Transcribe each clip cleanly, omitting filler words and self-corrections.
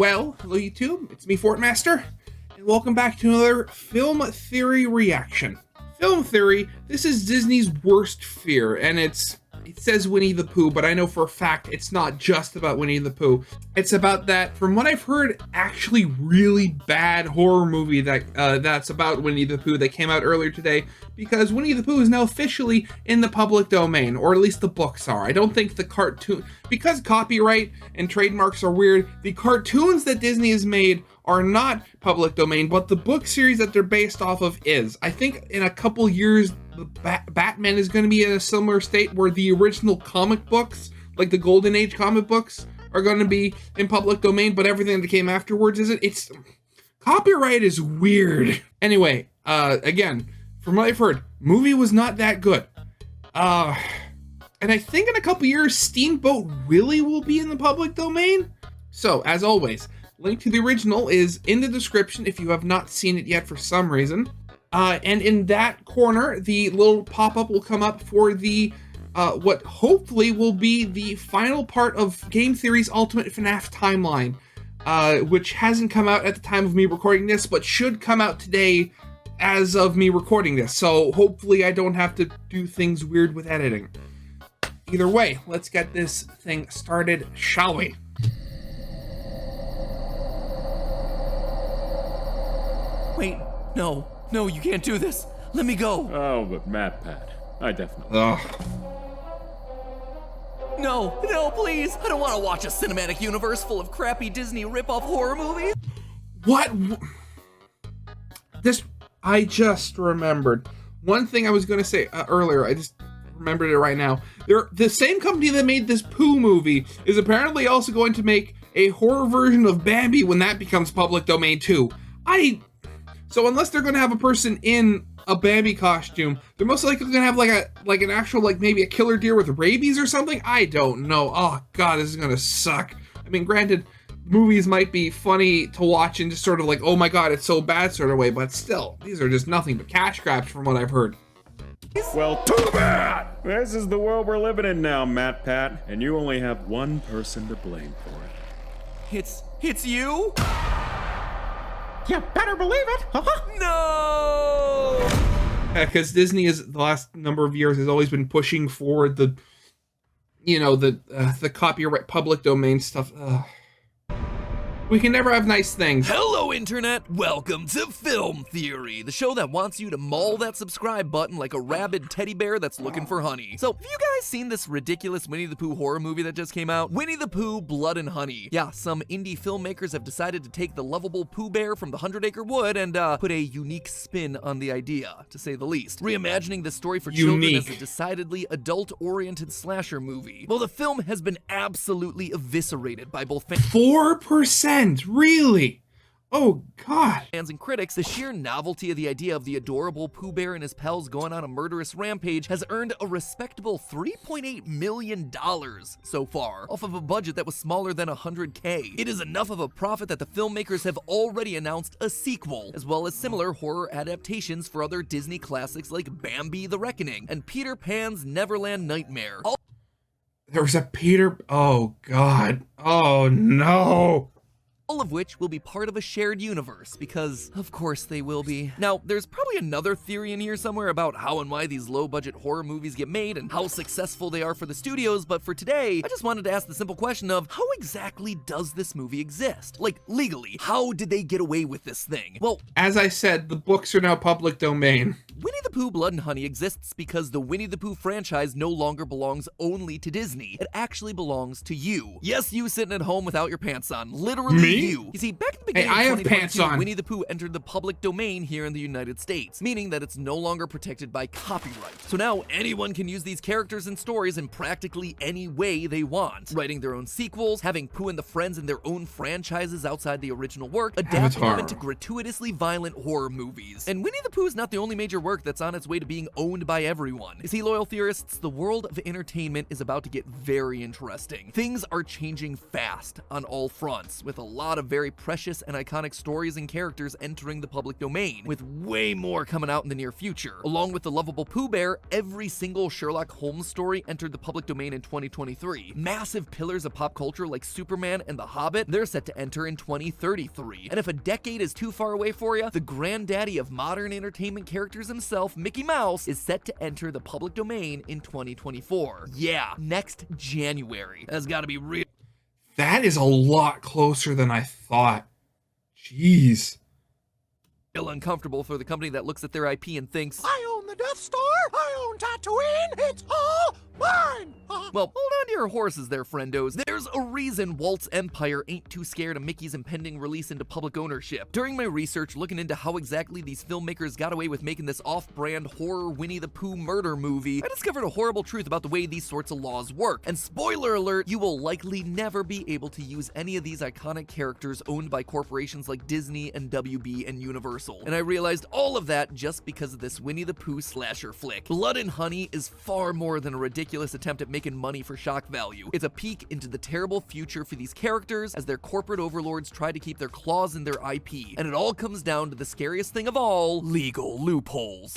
Well, hello YouTube, it's me Fortmaster, and welcome back to another Film Theory reaction. Film Theory, this is Disney's worst fear, and it says Winnie the Pooh, but I know for a fact it's not just about Winnie the Pooh. It's about that, from what I've heard, actually really bad horror movie that's about Winnie the Pooh that came out earlier today, because Winnie the Pooh is now officially in the public domain, or at least the books are. I don't think the cartoon, because copyright and trademarks are weird, the cartoons that Disney has made are not public domain, but the book series that they're based off of is. I think in a couple years, the Batman is going to be in a similar state where the original comic books, like the Golden Age comic books, are going to be in public domain, but everything that came afterwards isn't. It's copyright is weird. Anyway, again, from what I've heard, movie was not that good. And I think in a couple years, Steamboat Willie will be in the public domain. So, as always, link to the original is in the description if you have not seen it yet for some reason. And in that corner, the little pop-up will come up for the what hopefully will be the final part of Game Theory's Ultimate FNAF timeline, which hasn't come out at the time of me recording this, but should come out today as of me recording this. So hopefully I don't have to do things weird with editing. Either way, let's get this thing started, shall we? Wait, no, you can't do this. Let me go. Oh, but Pat, I definitely. Ugh. No, please. I don't want to watch a cinematic universe full of crappy Disney rip-off horror movies. What? I just remembered. One thing I was going to say earlier, I just remembered it right now. The same company that made this Pooh movie is apparently also going to make a horror version of Bambi when that becomes public domain too. So unless they're going to have a person in a Bambi costume, they're most likely going to have like an actual, like maybe a killer deer with rabies or something. I don't know. Oh God, this is going to suck. I mean, granted, movies might be funny to watch and just sort of like, oh my God, it's so bad sort of way, but still, these are just nothing but cash grabs from what I've heard. Well, too bad! This is the world we're living in now, Pat, and you only have one person to blame for it. It's you? You better believe it. No! Because Disney is, the last number of years, has always been pushing for the copyright public domain stuff. We can never have nice things. Hello, Internet! Welcome to Film Theory, the show that wants you to maul that subscribe button like a rabid teddy bear that's looking for honey. So, have you guys seen this ridiculous Winnie the Pooh horror movie that just came out? Winnie the Pooh, Blood and Honey. Yeah, some indie filmmakers have decided to take the lovable Pooh Bear from the 100-Acre Wood and put a unique spin on the idea, to say the least. Reimagining the story for children as a decidedly adult-oriented slasher movie. Well, the film has been absolutely eviscerated by both fans. 4%? Really? Oh God. Fans and critics. The sheer novelty of the idea of the adorable Pooh Bear and his pals going on a murderous rampage has earned a respectable $3.8 million so far, off of a budget that was smaller than $100K. It is enough of a profit that the filmmakers have already announced a sequel, as well as similar horror adaptations for other Disney classics like Bambi the Reckoning and Peter Pan's Neverland Nightmare. There was a oh God. Oh no. All of which will be part of a shared universe, because of course they will be. Now, there's probably another theory in here somewhere about how and why these low-budget horror movies get made and how successful they are for the studios, but for today, I just wanted to ask the simple question of how exactly does this movie exist? Like, legally, how did they get away with this thing? Well, as I said, the books are now public domain. Winnie the Pooh Blood and Honey exists because the Winnie the Pooh franchise no longer belongs only to Disney. It actually belongs to you. Yes, you sitting at home without your pants on. Literally Me? you. You see, back at the beginning Hey, I of have pants 2022, on. Winnie the Pooh entered the public domain here in the United States, meaning that it's no longer protected by copyright. So now anyone can use these characters and stories in practically any way they want, writing their own sequels, having Pooh and the Friends in their own franchises outside the original work, adapting them into gratuitously violent horror movies. And Winnie the Pooh is not the only major work that's on its way to being owned by everyone. You see, loyal theorists, the world of entertainment is about to get very interesting. Things are changing fast on all fronts, with a lot lot of very precious and iconic stories and characters entering the public domain, with way more coming out in the near future. Along with the lovable Pooh Bear, every single Sherlock Holmes story entered the public domain in 2023. Massive pillars of pop culture like Superman and The Hobbit, they're set to enter in 2033. And if a decade is too far away for you, the granddaddy of modern entertainment characters himself, Mickey Mouse, is set to enter the public domain in 2024. Yeah, next January. That's gotta be real. That is a lot closer than I thought. Jeez. Real uncomfortable for the company that looks at their IP and thinks, I own the Death Star. I own Tatooine. It's all mine. well, hold on to your horses there, friendos. There's a reason Walt's empire ain't too scared of Mickey's impending release into public ownership. During my research looking into how exactly these filmmakers got away with making this off-brand horror Winnie the Pooh murder movie, I discovered a horrible truth about the way these sorts of laws work. And spoiler alert, you will likely never be able to use any of these iconic characters owned by corporations like Disney and WB and Universal. And I realized all of that just because of this Winnie the Pooh slasher flick. Blood and Honey is far more than a ridiculous attempt at making money for shock value. It's a peek into the terrible future for these characters as their corporate overlords try to keep their claws in their IP. And it all comes down to the scariest thing of all, legal loopholes.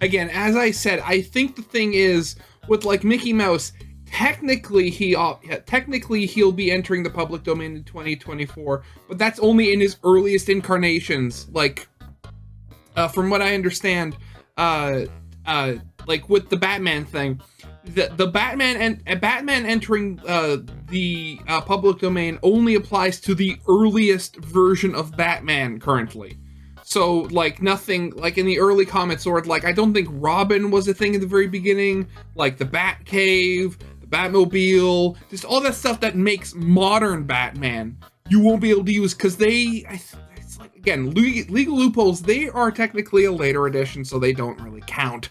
Again, as I said, I think the thing is with like Mickey Mouse, technically he'll be entering the public domain in 2024, but that's only in his earliest incarnations. Like, from what I understand, like with the Batman thing, the Batman entering the public domain only applies to the earliest version of Batman currently. So, like, nothing, like, in the early comics, or, like, I don't think Robin was a thing at the very beginning, like, the Batcave, the Batmobile, just all that stuff that makes modern Batman, you won't be able to use, because it's like, again, legal loopholes, they are technically a later edition, so they don't really count.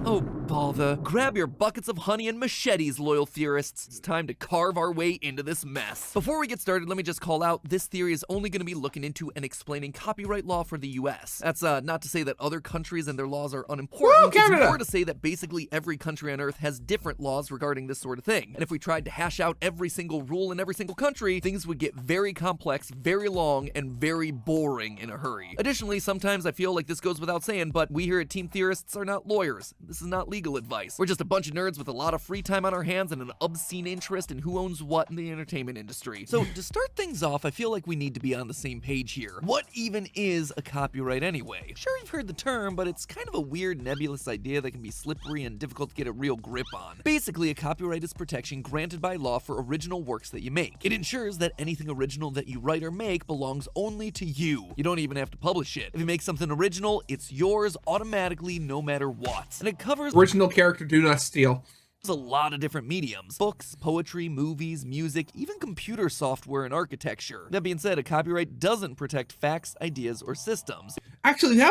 Oh, bother. Grab your buckets of honey and machetes, loyal theorists. It's time to carve our way into this mess. Before we get started, let me just call out, this theory is only going to be looking into and explaining copyright law for the US. That's not to say that other countries and their laws are unimportant. Woo, it's more to say that basically every country on Earth has different laws regarding this sort of thing. And if we tried to hash out every single rule in every single country, things would get very complex, very long, and very boring in a hurry. Additionally, sometimes I feel like this goes without saying, but we here at Team Theorists are not lawyers. This is not legal advice. We're just a bunch of nerds with a lot of free time on our hands and an obscene interest in who owns what in the entertainment industry. So to start things off, I feel like we need to be on the same page here. What even is a copyright anyway? Sure, you've heard the term, but it's kind of a weird nebulous idea that can be slippery and difficult to get a real grip on. Basically, a copyright is protection granted by law for original works that you make. It ensures that anything original that you write or make belongs only to you. You don't even have to publish it. If you make something original, it's yours automatically no matter what. And it covers Original character, do not steal. a lot of different mediums: books, poetry, movies, music, even computer software and architecture. That being said, a copyright doesn't protect facts, ideas, or systems. Actually,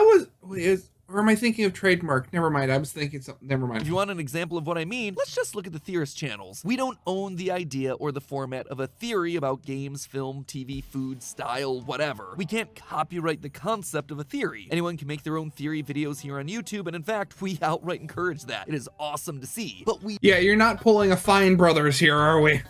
or am I thinking of Trademark? Never mind, I was thinking something, never mind. If you want an example of what I mean, let's just look at the Theorist channels. We don't own the idea or the format of a theory about games, film, TV, food, style, whatever. We can't copyright the concept of a theory. Anyone can make their own theory videos here on YouTube, and in fact, we outright encourage that. It is awesome to see. But Yeah, you're not pulling a Fine Brothers here, are we?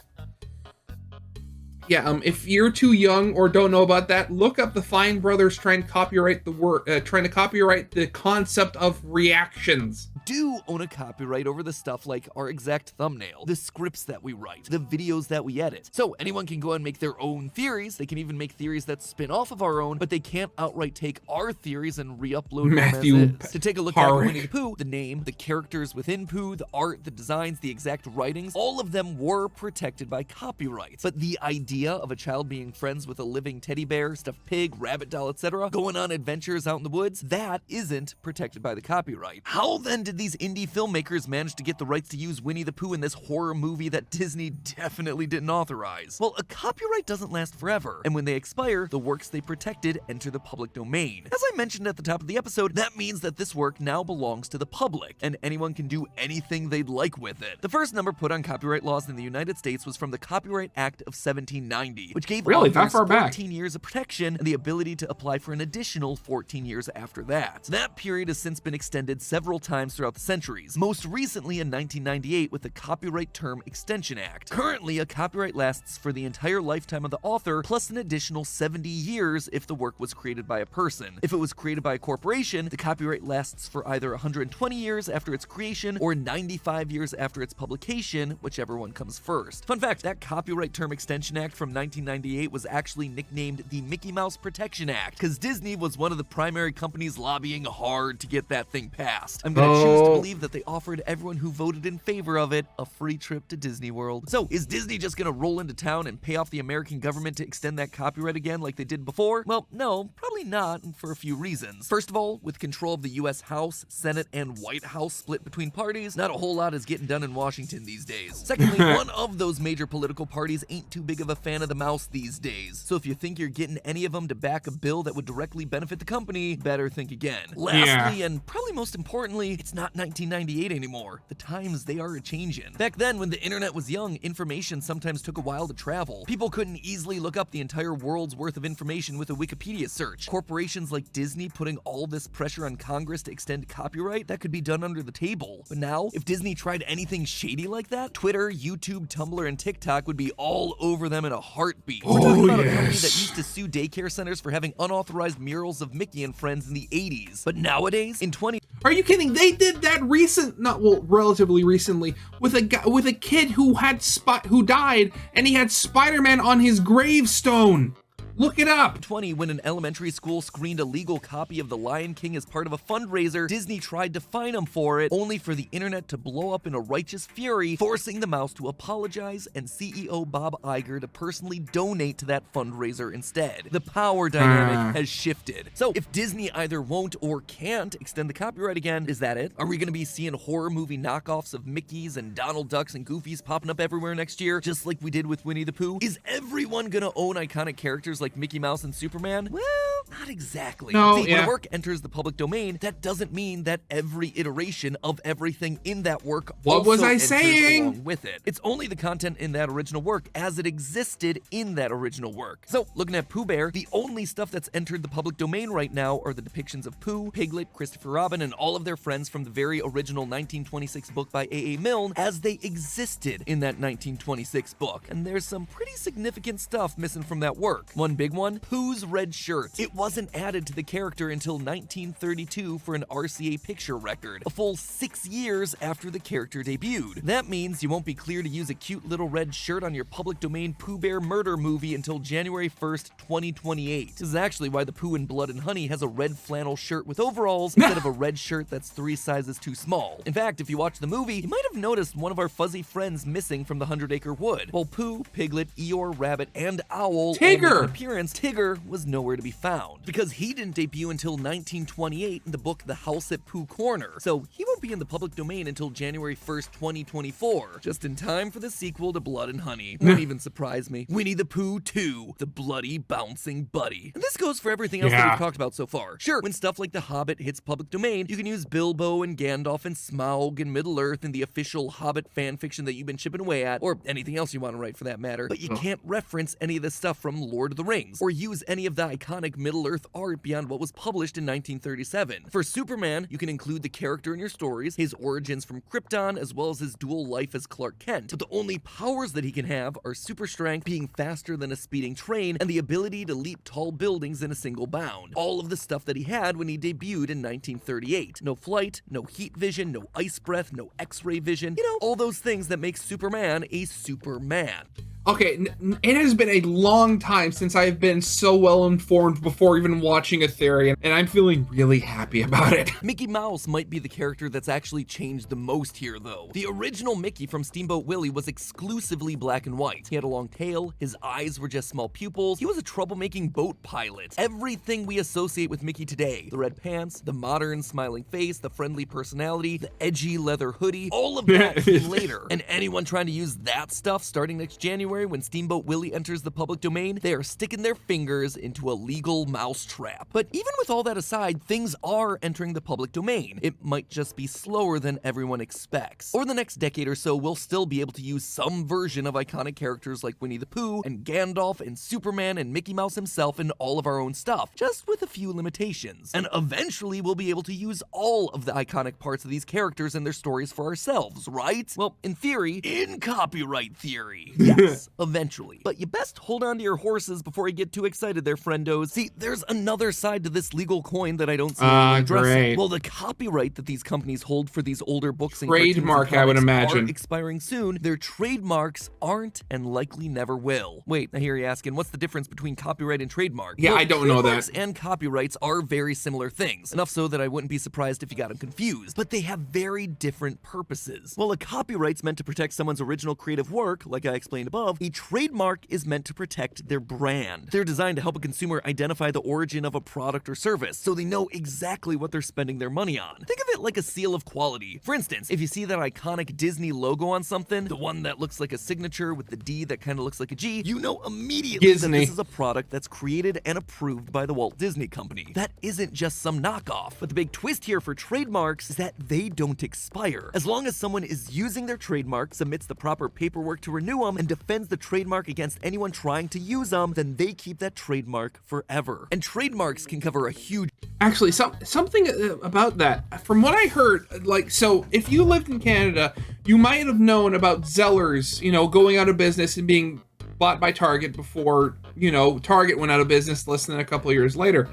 Yeah, if you're too young or don't know about that, look up the Fine Brothers trying to copyright the concept of reactions. do own a copyright over the stuff like our exact thumbnail, the scripts that we write, the videos that we edit. So anyone can go and make their own theories. They can even make theories that spin off of our own, but they can't outright take our theories and re-upload them as is. To take a look at Winnie the Pooh, the name, the characters within Pooh, the art, the designs, the exact writings, all of them were protected by copyright. But the idea of a child being friends with a living teddy bear, stuffed pig, rabbit doll, etc., going on adventures out in the woods, that isn't protected by the copyright. How then did these indie filmmakers manage to get the rights to use Winnie the Pooh in this horror movie that Disney definitely didn't authorize? Well, a copyright doesn't last forever, and when they expire, the works they protected enter the public domain. As I mentioned at the top of the episode, that means that this work now belongs to the public, and anyone can do anything they'd like with it. The first number put on copyright laws in the United States was from the Copyright Act of 1790. 1990, which gave Really? That authors far back? 14 years of protection and the ability to apply for an additional 14 years after that. That period has since been extended several times throughout the centuries, most recently in 1998 with the Copyright Term Extension Act. Currently, a copyright lasts for the entire lifetime of the author, plus an additional 70 years if the work was created by a person. If it was created by a corporation, the copyright lasts for either 120 years after its creation or 95 years after its publication, whichever one comes first. Fun fact, that Copyright Term Extension Act from 1998 was actually nicknamed the Mickey Mouse Protection Act, because Disney was one of the primary companies lobbying hard to get that thing passed. I'm gonna choose to believe that they offered everyone who voted in favor of it a free trip to Disney World. So, is Disney just gonna roll into town and pay off the American government to extend that copyright again like they did before? Well, no, probably not, and for a few reasons. First of all, with control of the US House, Senate, and White House split between parties, not a whole lot is getting done in Washington these days. Secondly, one of those major political parties ain't too big of a fan of the mouse these days. So if you think you're getting any of them to back a bill that would directly benefit the company, better think again. Lastly, and probably most importantly, it's not 1998 anymore. The times, they are a-changin'. Back then, when the internet was young, information sometimes took a while to travel. People couldn't easily look up the entire world's worth of information with a Wikipedia search. Corporations like Disney putting all this pressure on Congress to extend copyright, that could be done under the table. But now, if Disney tried anything shady like that, Twitter, YouTube, Tumblr, and TikTok would be all over them in a heartbeat. We're talking about a company that used to sue daycare centers for having unauthorized murals of Mickey and friends in the 80s. But nowadays, in 20... Are you kidding? They did that relatively recently with a kid who died, and he had Spider-Man on his gravestone. Look it up! 20, when an elementary school screened a legal copy of The Lion King as part of a fundraiser, Disney tried to fine them for it, only for the internet to blow up in a righteous fury, forcing the mouse to apologize and CEO Bob Iger to personally donate to that fundraiser instead. The power dynamic has shifted. So if Disney either won't or can't extend the copyright again, is that it? Are we gonna be seeing horror movie knockoffs of Mickeys and Donald Ducks and Goofies popping up everywhere next year, just like we did with Winnie the Pooh? Is everyone gonna own iconic characters like Mickey Mouse and Superman? Well, not exactly. No, See, when a work enters the public domain, that doesn't mean that every iteration of everything in that work also enters along with it. It's only the content in that original work as it existed in that original work. So, looking at Pooh Bear, the only stuff that's entered the public domain right now are the depictions of Pooh, Piglet, Christopher Robin, and all of their friends from the very original 1926 book by A.A. Milne as they existed in that 1926 book. And there's some pretty significant stuff missing from that work. One big one, Pooh's red shirt. It wasn't added to the character until 1932 for an RCA picture record, a full 6 years after the character debuted. That means you won't be clear to use a cute little red shirt on your public domain Pooh Bear murder movie until January 1st, 2028. This is actually why the Pooh in Blood and Honey has a red flannel shirt with overalls instead of a red shirt that's 3 sizes too small. In fact, if you watch the movie, you might have noticed one of our fuzzy friends missing from the 100-Acre Wood. While Pooh, Piglet, Eeyore, Rabbit, and Owl Tigger! appearance, Tigger was nowhere to be found because he didn't debut until 1928 in the book The House at Pooh Corner, so he won't be in the public domain until January 1st, 2024, just in time for the sequel to Blood and Honey. Won't even surprise me. Winnie the Pooh 2, The Bloody Bouncing Buddy. And this goes for everything else that we've talked about so far. Sure, when stuff like The Hobbit hits public domain, you can use Bilbo and Gandalf and Smaug and Middle-earth in the official Hobbit fanfiction that you've been chipping away at, or anything else you want to write for that matter, but you can't reference any of the stuff from Lord of the Rings, or use any of the iconic Middle-earth art beyond what was published in 1937. For Superman, you can include the character in your stories, his origins from Krypton, as well as his dual life as Clark Kent, but the only powers that he can have are super strength, being faster than a speeding train, and the ability to leap tall buildings in a single bound. All of the stuff that he had when he debuted in 1938. No flight, no heat vision, no ice breath, no x-ray vision, you know, all those things that make Superman a Superman. Okay, it has been a long time since I've been so well informed before even watching a theory, and I'm feeling really happy about it. Mickey Mouse might be the character that's actually changed the most here, though. The original Mickey from Steamboat Willie was exclusively black and white. He had a long tail, his eyes were just small pupils, he was a troublemaking boat pilot. Everything we associate with Mickey today, the red pants, the modern smiling face, the friendly personality, the edgy leather hoodie, all of that came later. And anyone trying to use that stuff starting next January January when Steamboat Willie enters the public domain, they are sticking their fingers into a legal mousetrap. But even with all that aside, things are entering the public domain. It might just be slower than everyone expects. Over the next decade or so, we'll still be able to use some version of iconic characters like Winnie the Pooh and Gandalf and Superman and Mickey Mouse himself in all of our own stuff, just with a few limitations. And eventually we'll be able to use all of the iconic parts of these characters and their stories for ourselves, right? Well, in theory, in copyright theory. Yes, eventually. But you best hold on to your horses before you get too excited there, friendos. See, there's another side to this legal coin that I don't see anyone addressing. Great. Well, the copyright that these companies hold for these older books and Trademark, I would imagine, are expiring soon. Their trademarks aren't and likely never will. Wait, I hear you asking, what's the difference between copyright and trademark? Yeah, well, I don't know that. Trademarks and copyrights are very similar things, enough so that I wouldn't be surprised if you got them confused, but they have very different purposes. While a copyright's meant to protect someone's original creative work, like I explained above, a trademark is meant to protect their brand. They're designed to help a consumer identify the origin of a product or service, so they know exactly what they're spending their money on. Think of it like a seal of quality. For instance, if you see that iconic Disney logo on something, the one that looks like a signature with the D that kind of looks like a G, you know immediately that this is a product that's created and approved by the Walt Disney Company. That isn't just some knockoff. But the big twist here for trademarks is that they don't expire. As long as someone is using their trademark, submits the proper paperwork to renew them, and defends the trademark against anyone trying to use them, then they keep that trademark forever. And trademarks can cover a huge... Actually, something about that. From what I heard, like, so if you lived in Canada, you might have known about Zellers, you know, going out of business and being bought by Target before, you know, Target went out of business less than a couple of years later.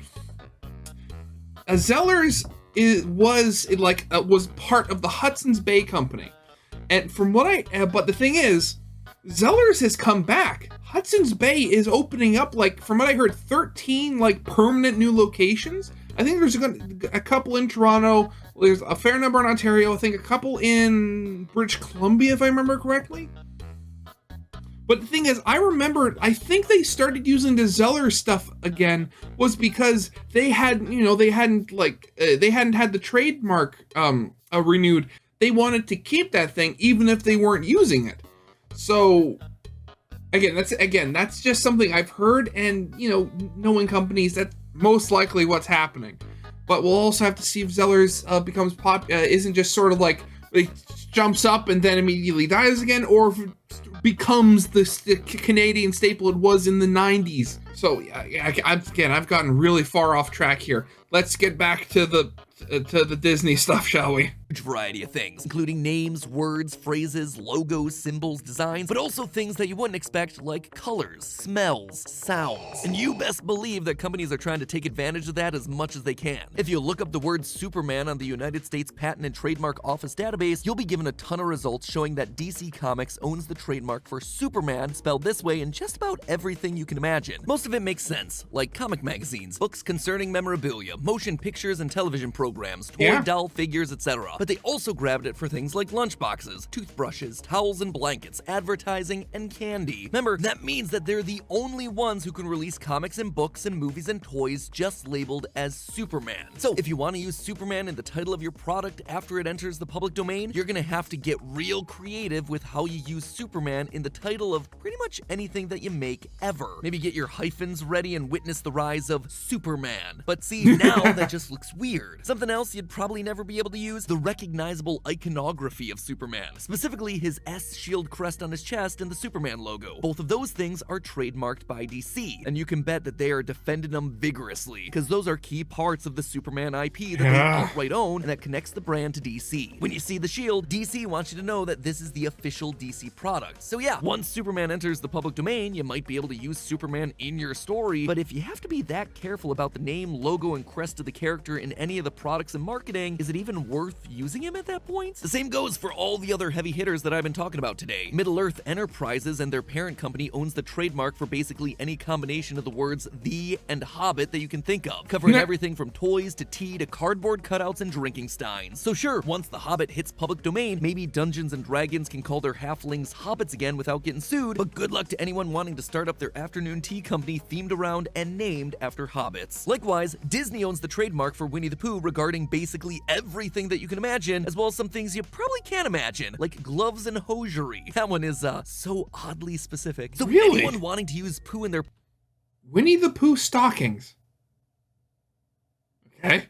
Zellers was part of the Hudson's Bay Company. And from what but the thing is, Zellers has come back. Hudson's Bay is opening up, like, from what I heard, 13, like, permanent new locations. I think there's a couple in Toronto, there's a fair number in Ontario, I think a couple in British Columbia, if I remember correctly. But the thing is, I think they started using the Zellers stuff again was because they hadn't had the trademark renewed. They wanted to keep that thing even if they weren't using it. So that's just something I've heard, and, you know, knowing companies, that's most likely what's happening. But we'll also have to see if Zellers becomes isn't just sort of like it jumps up and then immediately dies again, or if it becomes the Canadian staple it was in the 90s. So I've gotten really far off track here. Let's get back to the Disney stuff, shall we? Huge variety of things, including names, words, phrases, logos, symbols, designs, but also things that you wouldn't expect, like colors, smells, sounds. And you best believe that companies are trying to take advantage of that as much as they can. If you look up the word Superman on the United States Patent and Trademark Office database, you'll be given a ton of results showing that DC Comics owns the trademark for Superman, spelled this way, in just about everything you can imagine. Most of it makes sense, like comic magazines, books concerning memorabilia, motion pictures and television programs, toy doll figures, etc. But they also grabbed it for things like lunchboxes, toothbrushes, towels and blankets, advertising, and candy. Remember, that means that they're the only ones who can release comics and books and movies and toys just labeled as Superman. So if you want to use Superman in the title of your product after it enters the public domain, you're gonna have to get real creative with how you use Superman in the title of pretty much anything that you make ever. Maybe get your hyphens ready and witness the rise of Superman. But see, now that just looks weird. Something else you'd probably never be able to use, the recognizable iconography of Superman, specifically his S shield crest on his chest and the Superman logo. Both of those things are trademarked by DC, and you can bet that they are defending them vigorously, because those are key parts of the Superman IP that they outright own and that connects the brand to DC. When you see the shield, DC wants you to know that this is the official DC product. So yeah, once Superman enters the public domain, you might be able to use Superman in your story, but if you have to be that careful about the name, logo, and crest of the character in any of the products and marketing, is it even worth using him at that point? The same goes for all the other heavy hitters that I've been talking about today. Middle-earth Enterprises and their parent company owns the trademark for basically any combination of the words "the" and "Hobbit" that you can think of, covering everything from toys to tea to cardboard cutouts and drinking steins. So sure, once the Hobbit hits public domain, maybe Dungeons and Dragons can call their halflings hobbits again without getting sued, but good luck to anyone wanting to start up their afternoon tea company themed around and named after hobbits. Likewise, Disney owns the trademark for Winnie the Pooh, regardless regarding basically everything that you can imagine, as well as some things you probably can't imagine, like gloves and hosiery. That one is so oddly specific. So Really? anyone wanting to use Pooh in their Winnie the Pooh stockings. Okay.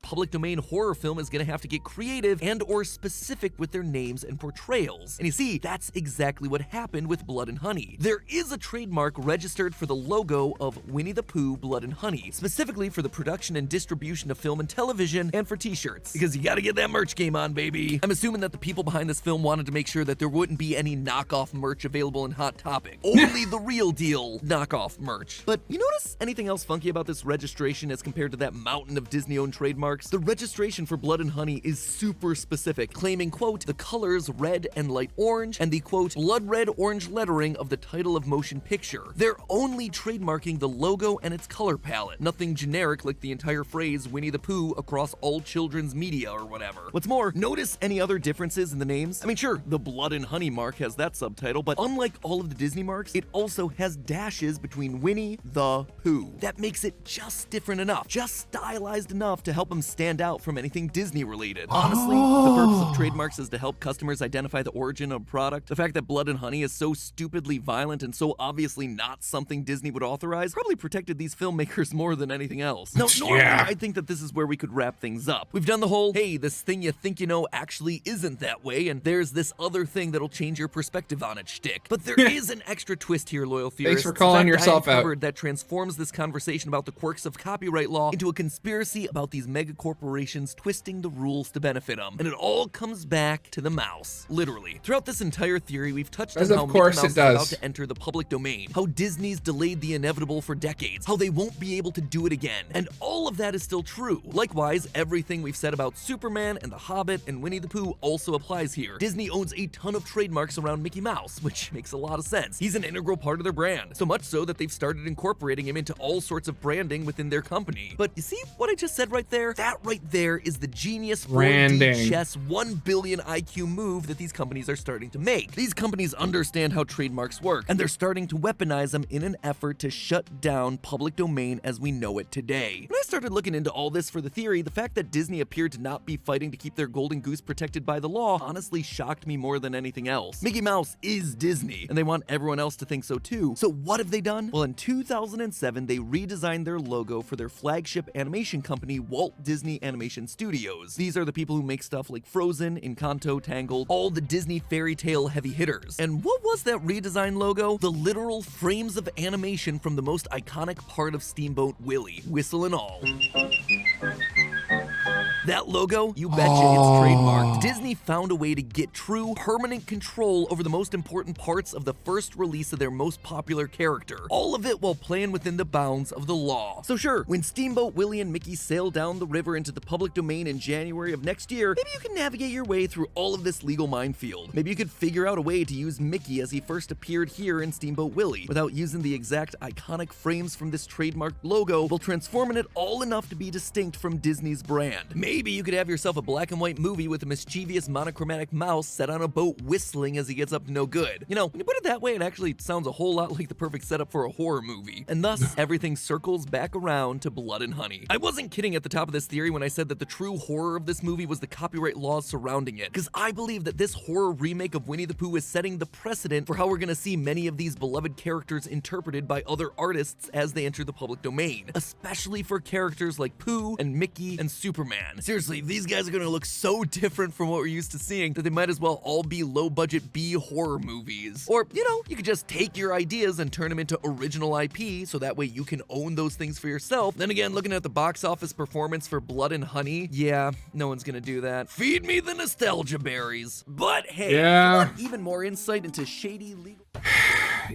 public domain horror film is gonna have to get creative and or specific with their names and portrayals. And you see, that's exactly what happened with Blood and Honey. There is a trademark registered for the logo of Winnie the Pooh Blood and Honey, specifically for the production and distribution of film and television and for t-shirts, because you gotta get that merch game on, baby. I'm assuming that the people behind this film wanted to make sure that there wouldn't be any knockoff merch available in Hot Topic. Only the real deal knockoff merch. But you notice anything else funky about this registration as compared to that mountain of Disney-owned trademarks? The registration for Blood and Honey is super specific, claiming, quote, the colors red and light orange, and the, quote, blood red orange lettering of the title of motion picture. They're only trademarking the logo and its color palette, nothing generic like the entire phrase Winnie the Pooh across all children's media or whatever. What's more, notice any other differences in the names? I mean, sure, the Blood and Honey mark has that subtitle, but unlike all of the Disney marks, it also has dashes between Winnie the Pooh. That makes it just different enough, just stylized enough to help them stand out from anything Disney related. Honestly, the purpose of trademarks is to help customers identify the origin of a product. The fact that Blood and Honey is so stupidly violent and so obviously not something Disney would authorize probably protected these filmmakers more than anything else. Now, normally, I think that this is where we could wrap things up. We've done the whole, hey, this thing you think you know actually isn't that way, and there's this other thing that'll change your perspective on it shtick. But there is an extra twist here, loyal theorists. Thanks for calling yourself out. That transforms this conversation about the quirks of copyright law into a conspiracy about these mega corporations twisting the rules to benefit them. And it all comes back to the mouse, literally. Throughout this entire theory, we've touched on how Mickey Mouse is about to enter the public domain, how Disney's delayed the inevitable for decades, how they won't be able to do it again. And all of that is still true. Likewise, everything we've said about Superman and The Hobbit and Winnie the Pooh also applies here. Disney owns a ton of trademarks around Mickey Mouse, which makes a lot of sense. He's an integral part of their brand, so much so that they've started incorporating him into all sorts of branding within their company. But you see what I just said right there? That right there is the genius 4D Branding. chess 1 billion IQ move that these companies are starting to make. These companies understand how trademarks work, and they're starting to weaponize them in an effort to shut down public domain as we know it today. When I started looking into all this for the theory, the fact that Disney appeared to not be fighting to keep their golden goose protected by the law honestly shocked me more than anything else. Mickey Mouse is Disney, and they want everyone else to think so too. So what have they done? Well, in 2007, they redesigned their logo for their flagship animation company, Walt Disney Animation Studios. These are the people who make stuff like Frozen, Encanto, Tangled, all the Disney fairy tale heavy hitters. And what was that redesigned logo? The literal frames of animation from the most iconic part of Steamboat Willie, whistle and all. That logo, you betcha it's trademarked. Disney found a way to get true, permanent control over the most important parts of the first release of their most popular character. All of it while playing within the bounds of the law. So sure, when Steamboat Willie and Mickey sail down the river into the public domain in January of next year, maybe you can navigate your way through all of this legal minefield. Maybe you could figure out a way to use Mickey as he first appeared here in Steamboat Willie, without using the exact iconic frames from this trademarked logo, while transforming it all enough to be distinct from Disney's brand. Maybe you could have yourself a black and white movie with a mischievous monochromatic mouse set on a boat whistling as he gets up to no good. You know, when you put it that way, it actually sounds a whole lot like the perfect setup for a horror movie. And thus, everything circles back around to Blood and Honey. I wasn't kidding at the top of this theory when I said that the true horror of this movie was the copyright laws surrounding it, because I believe that this horror remake of Winnie the Pooh is setting the precedent for how we're gonna see many of these beloved characters interpreted by other artists as they enter the public domain, especially for characters like Pooh and Mickey and Superman. Seriously, these guys are gonna look so different from what we're used to seeing that they might as well all be low-budget B horror movies. Or, you know, you could just take your ideas and turn them into original IP, so that way you can own those things for yourself. Then again, looking at the box office performance for Blood and Honey, yeah, no one's gonna do that. Feed me the nostalgia berries. But hey, Yeah. if you want even more insight into shady legal...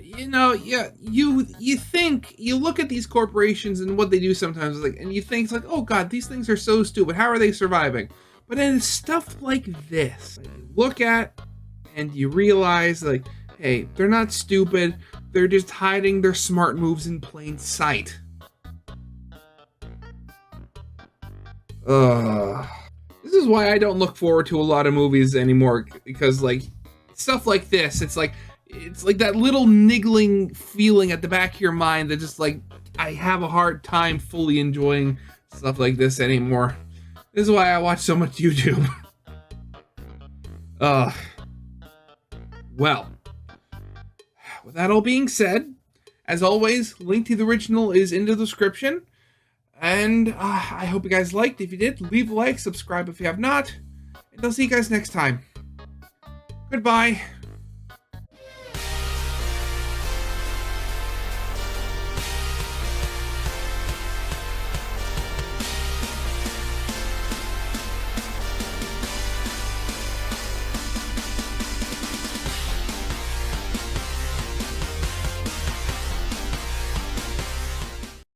You know, yeah, you think, you look at these corporations and what they do sometimes, like, and you think, it's like, oh god, these things are so stupid, how are they surviving? But then it's stuff like this, like, you look at and you realize, like, hey, they're not stupid, they're just hiding their smart moves in plain sight. This is why I don't look forward to a lot of movies anymore, because, like, stuff like this, it's like that little niggling feeling at the back of your mind that just, like, I have a hard time fully enjoying stuff like this anymore. This is why I watch so much YouTube. Well, with that all being said, as always, link to the original is in the description. And I hope you guys liked. If you did, leave a like, subscribe if you have not. And I'll see you guys next time. Goodbye.